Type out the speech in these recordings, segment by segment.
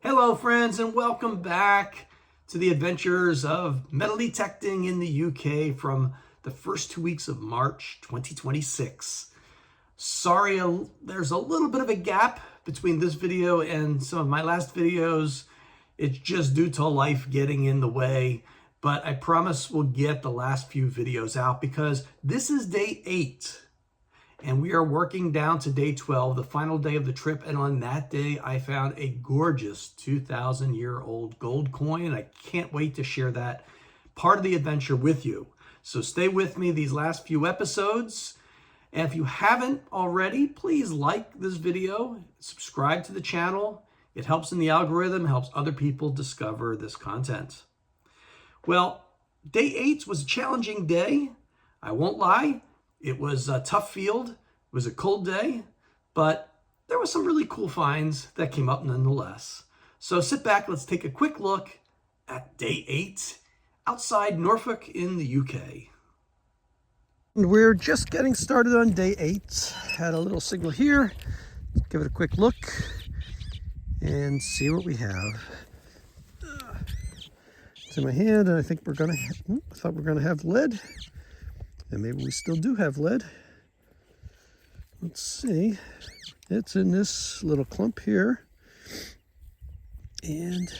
Hello friends, and welcome back to the adventures of metal detecting in the UK from the first 2 weeks of March 2026. Sorry, there's a little bit of a gap between this video and some of my last videos. It's just due to life getting in the way, but I promise we'll get the last few videos out because this is day 8. And we are working down to day 12, the final day of the trip. And on that day, I found a gorgeous 2,000-year-old gold coin. And I can't wait to share that part of the adventure with you. So stay with me these last few episodes. And if you haven't already, please like this video, subscribe to the channel. It helps in the algorithm, helps other people discover this content. Well, day 8 was a challenging day. I won't lie. It was a tough field. It was a cold day, but there were some really cool finds that came up nonetheless. So sit back, let's take a quick look at day 8 outside Norfolk in the UK. We're just getting started on day 8. Had a little signal here. Let's give it a quick look and see what we have. It's in my hand, and I think I thought we're gonna have lead. And maybe we still do have lead. Let's see. It's in this little clump here. And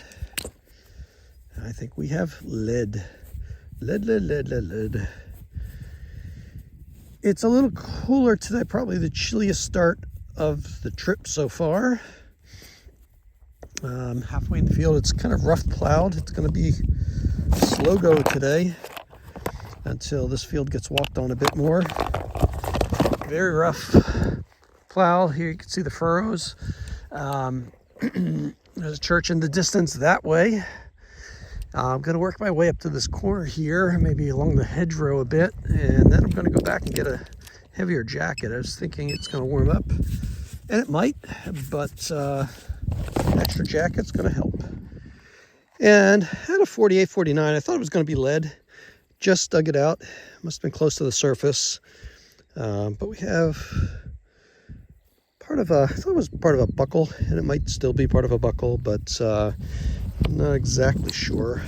I think we have lead. Lead. It's a little cooler today, probably the chilliest start of the trip so far. Halfway in the field, it's kind of rough plowed. It's going to be a slow go today until this field gets walked on a bit more. Very rough plow. Here you can see the furrows. There's a church in the distance that way. I'm going to work my way up to this corner here, maybe along the hedgerow a bit, and then I'm going to go back and get a heavier jacket. I was thinking it's going to warm up, and it might, but an extra jacket's going to help. And at a 48, 49, I thought it was going to be lead. Just dug it out. Must have been close to the surface. But we have I thought it was part of a buckle, and it might still be part of a buckle, but I'm not exactly sure.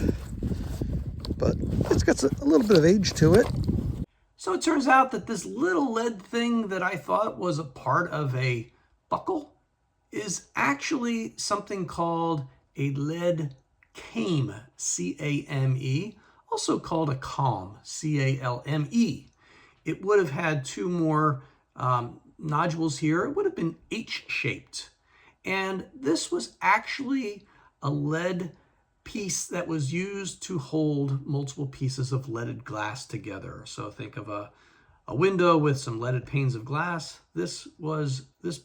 But it's got a little bit of age to it. So it turns out that this little lead thing that I thought was a part of a buckle is actually something called a lead came, C-A-M-E. Also called a calm, C-A-L-M-E. It would have had 2 more nodules here. It would have been H-shaped. And this was actually a lead piece that was used to hold multiple pieces of leaded glass together. So think of a window with some leaded panes of glass. This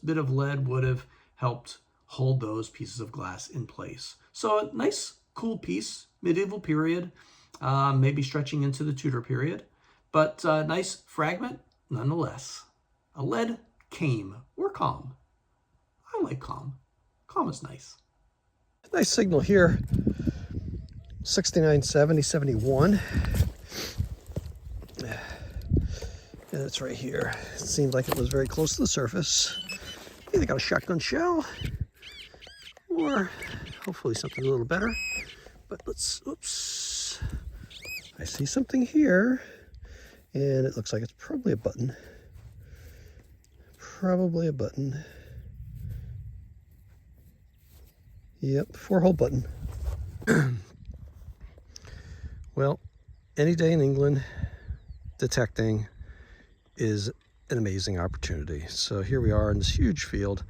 bit of lead would have helped hold those pieces of glass in place. So a nice, cool piece, medieval period. Maybe stretching into the Tudor period, but nice fragment nonetheless. A lead came or calm. I like calm. Calm is nice. Nice signal here. 69, 70, 71. And it's right here. It seemed like it was very close to the surface. Either got a shotgun shell or hopefully something a little better. But oops. I see something here, and it looks like it's probably a button. Probably a button. Yep, 4-hole button. Well, any day in England, detecting is an amazing opportunity. So here we are in this huge field.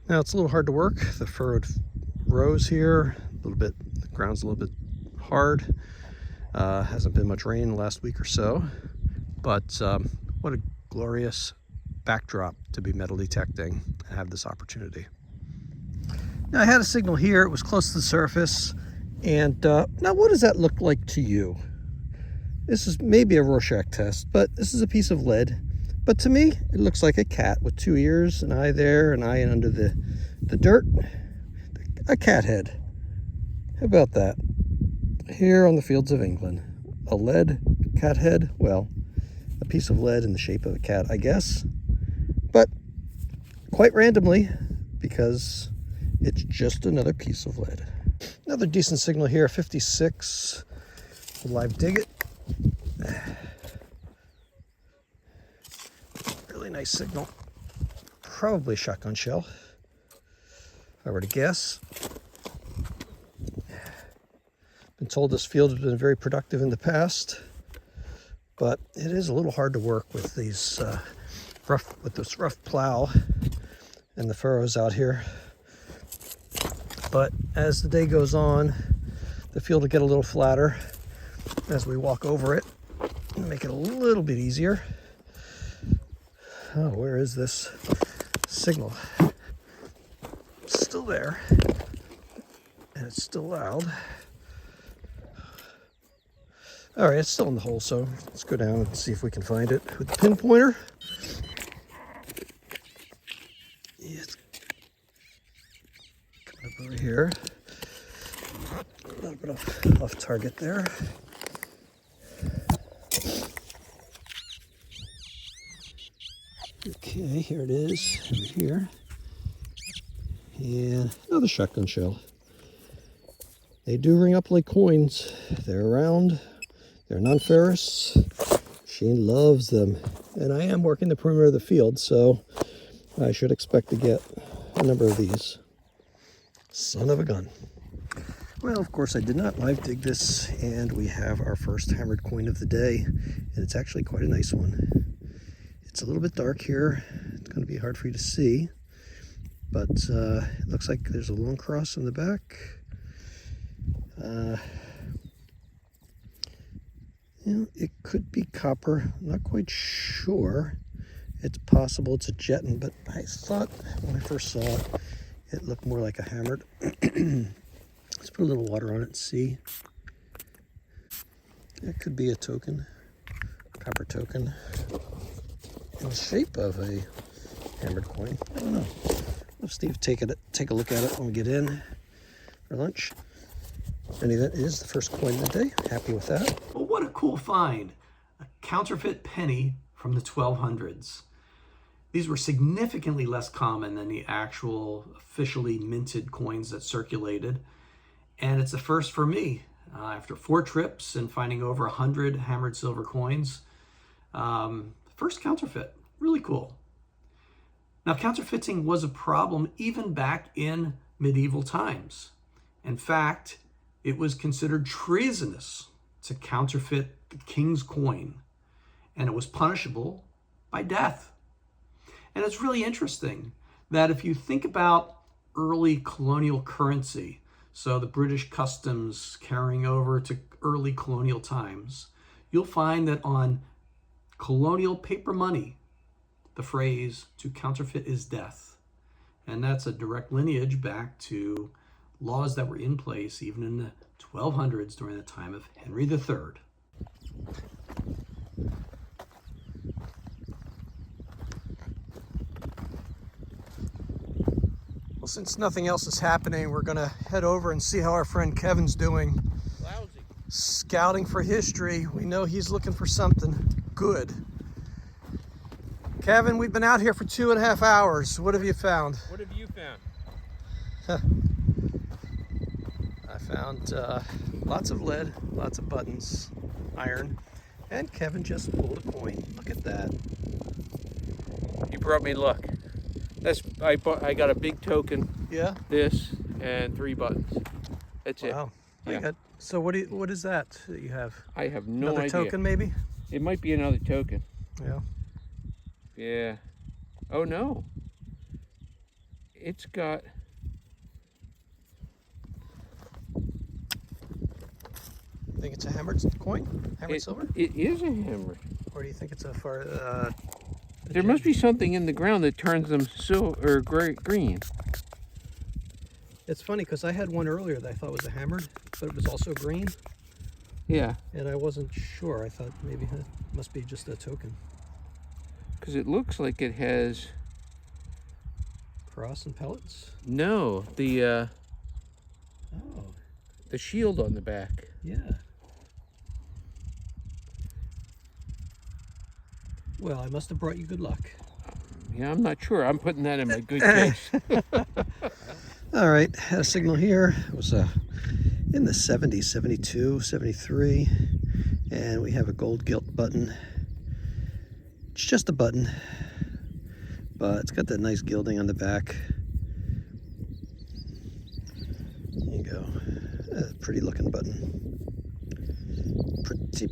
Now it's a little hard to work. The furrowed rows here, a little bit, the ground's a little bit hard. Hasn't been much rain the last week or so, but what a glorious backdrop to be metal detecting and have this opportunity. Now I had a signal here, it was close to the surface, and now what does that look like to you? This is maybe a Rorschach test, but this is a piece of lead. But to me, it looks like a cat with 2 ears, an eye there, an eye under the dirt, a cat head. How about that? Here on the fields of England, a lead cat head. Well, a piece of lead in the shape of a cat, I guess. But quite randomly, because it's just another piece of lead. Another decent signal here, 56. We'll live dig it. Really nice signal. Probably shotgun shell, if I were to guess. Been told this field has been very productive in the past, but it is a little hard to work with these this rough plow and the furrows out here. But as the day goes on, the field will get a little flatter as we walk over it and make it a little bit easier. Oh, where is this signal? It's still there, and it's still loud. All right, it's still in the hole, so let's go down and see if we can find it with the pinpointer. It's coming up over here. A little bit off target there. Okay, here it is, over here. And another shotgun shell. They do ring up like coins. They're round. They're non-ferrous. Shane loves them. And I am working the perimeter of the field, so I should expect to get a number of these. Son of a gun. Well, of course, I did not live dig this, and we have our first hammered coin of the day, and it's actually quite a nice one. It's a little bit dark here. It's going to be hard for you to see, but it looks like there's a long cross on the back. It could be copper. I'm not quite sure. It's possible it's a jeton, but I thought when I first saw it, it looked more like a hammered. Let's put a little water on it and see. It could be a token, copper token, in the shape of a hammered coin. I don't know. We'll have Steve take a look at it when we get in for lunch. In any event, it is the first coin of the day. Happy with that. Well, what a cool find. A counterfeit penny from the 1200s. These were significantly less common than the actual officially minted coins that circulated. And it's the first for me. After 4 trips and finding over 100 hammered silver coins, first counterfeit. Really cool. Now, counterfeiting was a problem even back in medieval times. In fact, it was considered treasonous to counterfeit the king's coin, and it was punishable by death. And it's really interesting that if you think about early colonial currency, so the British customs carrying over to early colonial times, you'll find that on colonial paper money, the phrase "to counterfeit is death." And that's a direct lineage back to laws that were in place even in the 1200s during the time of Henry III. Well, since nothing else is happening, we're going to head over and see how our friend Kevin's doing. Lousy. Scouting for history. We know he's looking for something good. Kevin, we've been out here for 2.5 hours. What have you found? What have you found? I found lots of lead, lots of buttons, iron, and Kevin just pulled a coin. Look at that. You brought me luck. I got a big token. Yeah. This and 3 buttons. That's it. Wow. Yeah. So what is that you have? I have no Another idea. token, maybe? It might be another token. Yeah. Yeah. Oh no. It's got. Think it's a hammered coin? Hammered silver? It is a hammer. Or do you think it's a There must be something in the ground that turns them silver or green. It's funny because I had one earlier that I thought was a hammered, but it was also green. Yeah. And I wasn't sure. I thought maybe it must be just a token. Because it looks like it has. Cross and pellets? No, the Oh, shield on the back. yeah. Well, I must have brought you good luck. Yeah, I'm not sure. I'm putting that in my good case. All right, had a signal here. It was in the 70s, 72, 73. And we have a gold gilt button. It's just a button, but it's got that nice gilding on the back. There you go. Pretty looking button. Pretty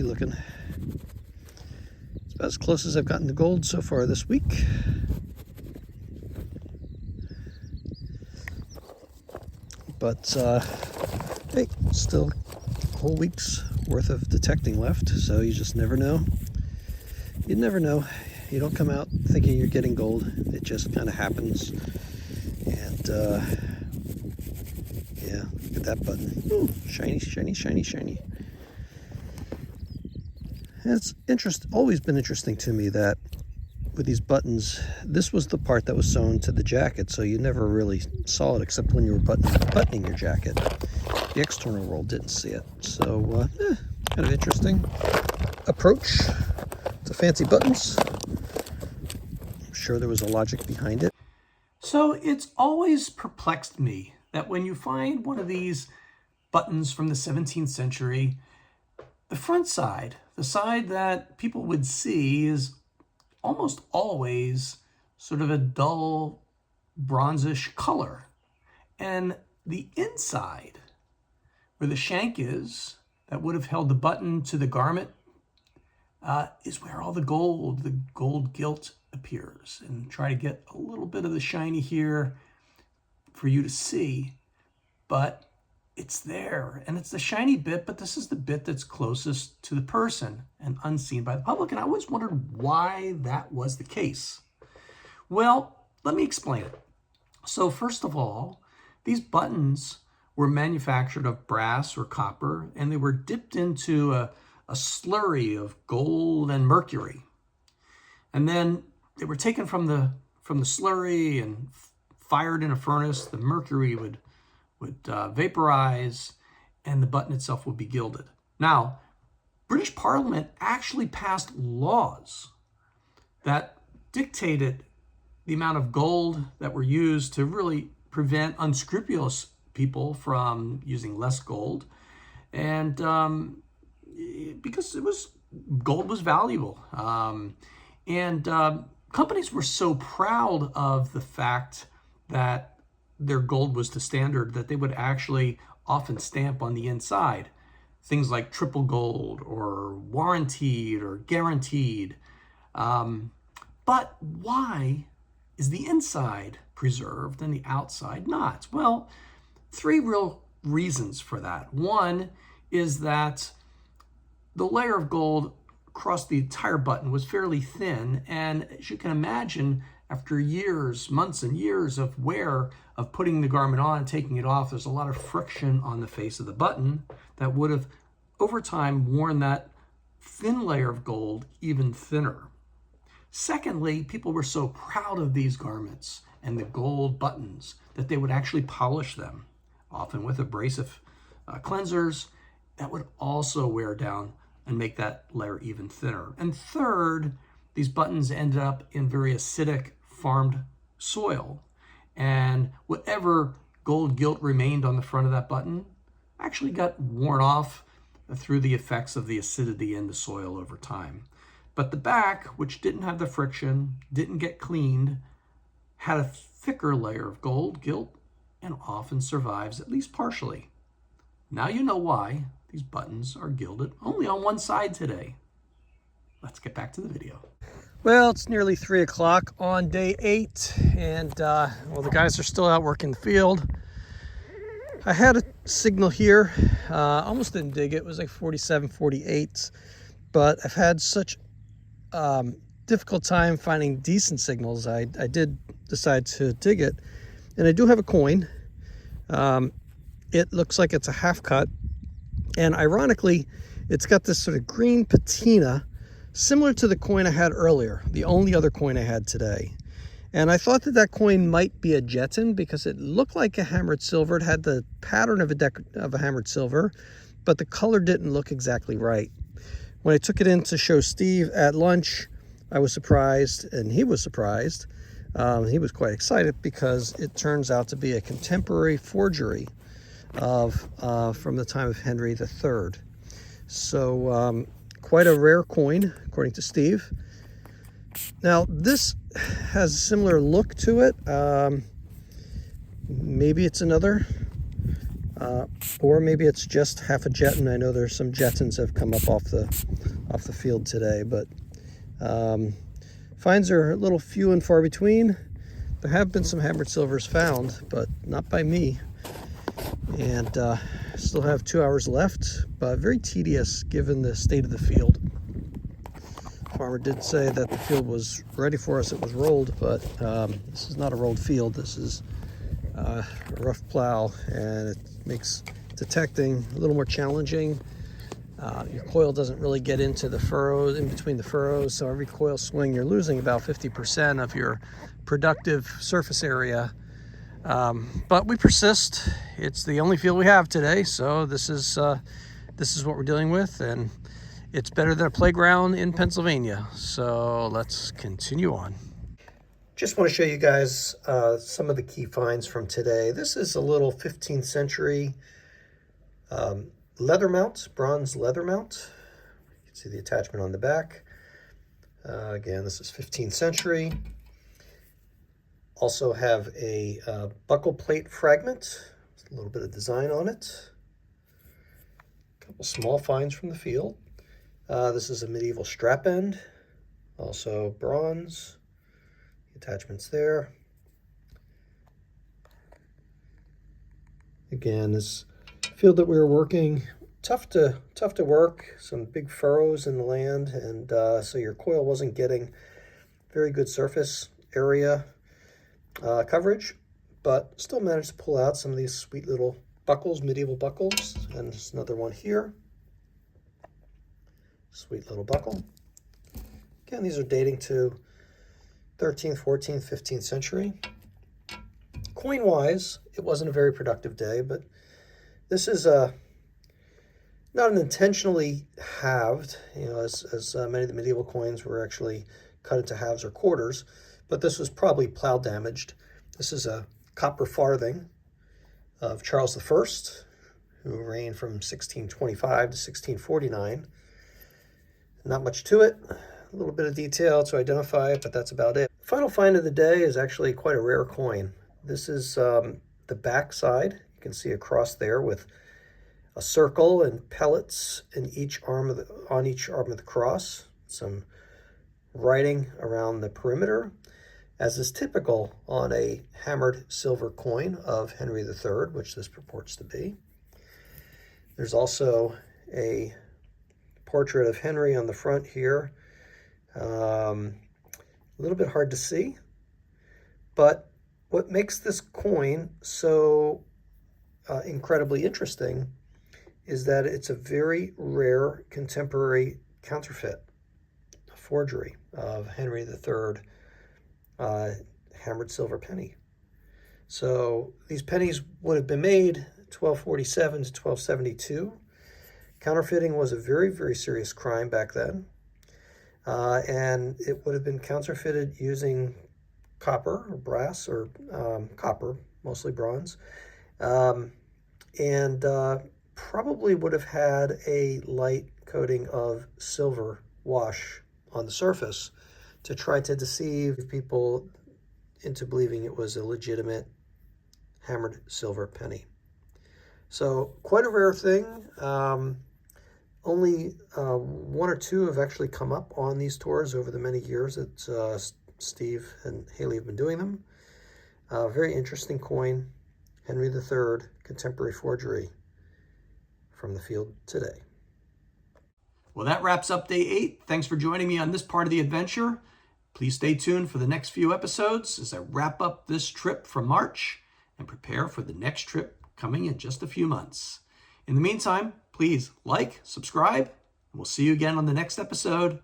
looking. It's about as close as I've gotten to gold so far this week. But hey, still a whole week's worth of detecting left, so you just never know. You never know. You don't come out thinking you're getting gold. It just kind of happens. And yeah, look at that button. Ooh, shiny, shiny, shiny, shiny. And it's always been interesting to me that with these buttons, this was the part that was sewn to the jacket, so you never really saw it except when you were buttoning your jacket. The external world didn't see it. So kind of interesting approach to fancy buttons. I'm sure there was a logic behind it. So it's always perplexed me that when you find one of these buttons from the 17th century, the front side, the side that people would see, is almost always sort of a dull bronzish color. And the inside, where the shank is, that would have held the button to the garment, is where all the gold gilt appears. And try to get a little bit of the shiny here for you to see, but it's there, and it's the shiny bit, but this is the bit that's closest to the person and unseen by the public. And I always wondered why that was the case. Well, let me explain it. So first of all, these buttons were manufactured of brass or copper, and they were dipped into a slurry of gold and mercury. And then they were taken from the slurry and fired in a furnace. The mercury would vaporize, and the button itself would be gilded. Now, British Parliament actually passed laws that dictated the amount of gold that were used to really prevent unscrupulous people from using less gold, and because gold was valuable, and companies were so proud of the fact that their gold was the standard that they would actually often stamp on the inside things like triple gold or warranted or guaranteed. But why is the inside preserved and the outside not? Well, three real reasons for that. One is that the layer of gold across the entire button was fairly thin, and as you can imagine, after years, months and years of wear, of putting the garment on and taking it off, there's a lot of friction on the face of the button that would have, over time, worn that thin layer of gold even thinner. Secondly, people were so proud of these garments and the gold buttons that they would actually polish them, often with abrasive cleansers that would also wear down and make that layer even thinner. And third, these buttons ended up in very acidic farmed soil, and whatever gold gilt remained on the front of that button actually got worn off through the effects of the acidity in the soil over time. But the back, which didn't have the friction, didn't get cleaned, had a thicker layer of gold gilt and often survives, at least partially. Now you know why these buttons are gilded only on one side today. Let's get back to the video. Well, it's nearly 3 o'clock on day 8, and well, the guys are still out working the field. I had a signal here, almost didn't dig it. It was like 47, 48, but I've had such difficult time finding decent signals. I did decide to dig it, and I do have a coin. It looks like it's a half cut, and ironically, it's got this sort of green patina, similar to the coin I had earlier, the only other coin I had today. And I thought that coin might be a Jetton because it looked like a hammered silver. It had the pattern of a hammered silver, but the color didn't look exactly right. When I took it in to show Steve at lunch, I was surprised, and he was surprised. He was quite excited because it turns out to be a contemporary forgery of from the time of Henry III. So quite a rare coin, according to Steve. Now this has a similar look to it. Maybe it's another, or maybe it's just half a Jetton. I know there's some Jettons have come up off the field today, but finds are a little few and far between. There have been some hammered silvers found, but not by me. And still have 2 hours left, but very tedious given the state of the field. Farmer did say that the field was ready for us. It was rolled, but this is not a rolled field. This is a rough plow, and it makes detecting a little more challenging. Your coil doesn't really get into the furrows, in between the furrows, so every coil swing you're losing about 50% of your productive surface area. But we persist. It's the only field we have today, so this is what we're dealing with, and it's better than a playground in Pennsylvania. So let's continue on. Just want to show you guys some of the key finds from today. This is a little 15th century leather mount, bronze leather mount. You can see the attachment on the back. Again, this is 15th century. Also have a buckle plate fragment, a little bit of design on it. A couple small finds from the field. This is a medieval strap end, also bronze. The attachments there. Again, this field that we were working, tough to work. Some big furrows in the land, and so your coil wasn't getting very good surface area coverage, but still managed to pull out some of these sweet little buckles, medieval buckles. And there's another one here. Sweet little buckle. Again, these are dating to 13th, 14th, 15th century. Coin-wise, it wasn't a very productive day, but this is not an intentionally halved, as many of the medieval coins were actually cut into halves or quarters, but this was probably plow damaged. This is a copper farthing of Charles I, who reigned from 1625 to 1649. Not much to it. A little bit of detail to identify it, but that's about it. Final find of the day is actually quite a rare coin. This is the back side. You can see a cross there with a circle and pellets in each arm on each arm of the cross. Some writing around the perimeter, as is typical on a hammered silver coin of Henry III, which this purports to be. There's also a portrait of Henry on the front here. A little bit hard to see, but what makes this coin so incredibly interesting is that it's a very rare contemporary counterfeit, a forgery of Henry III hammered silver penny. So these pennies would have been made 1247 to 1272. Counterfeiting was a very, very serious crime back then. And it would have been counterfeited using copper or brass, or copper, mostly bronze. And probably would have had a light coating of silver wash on the surface to try to deceive people into believing it was a legitimate hammered silver penny. So quite a rare thing. Only one or two have actually come up on these tours over the many years that Steve and Haley have been doing them. Very interesting coin, Henry III, contemporary forgery from the field today. Well, that wraps up day 8. Thanks for joining me on this part of the adventure. Please stay tuned for the next few episodes as I wrap up this trip from March and prepare for the next trip coming in just a few months. In the meantime, please like, subscribe, and we'll see you again on the next episode.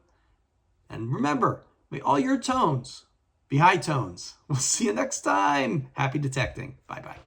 And remember, may all your tones be high tones. We'll see you next time. Happy detecting. Bye-bye.